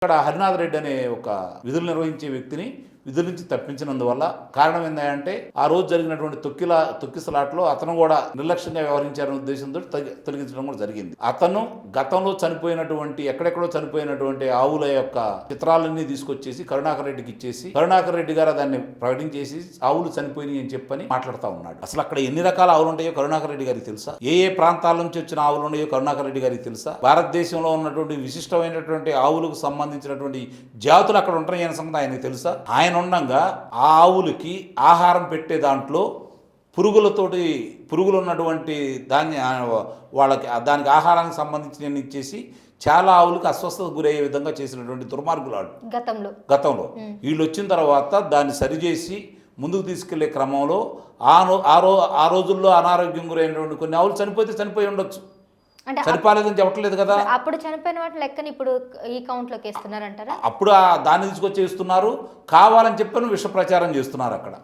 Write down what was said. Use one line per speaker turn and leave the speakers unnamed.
ఇక్కడ హరినాథ్ రెడ్డి అనే ఒక విధులు నిర్వహించే వ్యక్తిని విధుల నుంచి తప్పించినందువల్ల కారణం ఏంటంటే ఆ రోజు జరిగినటువంటి తొక్కిసలాట్లో అతను కూడా నిర్లక్ష్యంగా వ్యవహరించారనే ఉద్దేశంతో తొలగించడం కూడా జరిగింది. అతను గతంలో చనిపోయినటువంటి ఎక్కడెక్కడో చనిపోయినటువంటి ఆవుల యొక్క చిత్రాలన్నీ తీసుకొచ్చేసి కరుణాకర్ రెడ్డికి ఇచ్చేసి కరుణాకర్ రెడ్డి గారు దాన్ని ప్రకటించేసి ఆవులు చనిపోయినాయి అని చెప్పని మాట్లాడుతూ ఉన్నాడు. అసలు అక్కడ ఎన్ని రకాల ఆవులు ఉంటాయో కరుణాకర్ రెడ్డి గారికి తెలుసా? ఏ ఏ ప్రాంతాల నుంచి వచ్చిన ఆవులు ఉన్నాయో కరుణాకర్ రెడ్డి గారికి తెలుసా? భారతదేశంలో ఉన్నటువంటి విశిష్టమైనటువంటి ఆవులకు సంబంధించినటువంటి జాతులు అక్కడ ఉంటాయనే సంగతి ఆయనకు తెలుసా? ఆయన ఉండగా ఆ ఆవులకి ఆహారం పెట్టే దాంట్లో పురుగులు ఉన్నటువంటి దాన్ని వాళ్ళకి దానికి ఆహారానికి సంబంధించిన ఇచ్చేసి చాలా ఆవులకు అస్వస్థతకు గురయ్యే విధంగా చేసినటువంటి దుర్మార్గులాడు గతంలో వీళ్ళు వచ్చిన తర్వాత దాన్ని సరిచేసి ముందుకు తీసుకెళ్లే క్రమంలో ఆ రోజుల్లో అనారోగ్యం గురైనటువంటి కొన్ని ఆవులు చనిపోయి ఉండొచ్చు. చనిపోలేదని చెప్పట్లేదు కదా.
అప్పుడు చనిపోయిన వాటి లెక్కని ఇప్పుడు ఈ కౌంట్ లోకి వేస్తున్నారంటారా?
అప్పుడు దాన్ని తీసుకొచ్చేస్తున్నారు, కావాలని చెప్పని విష ప్రచారం చేస్తున్నారు అక్కడ.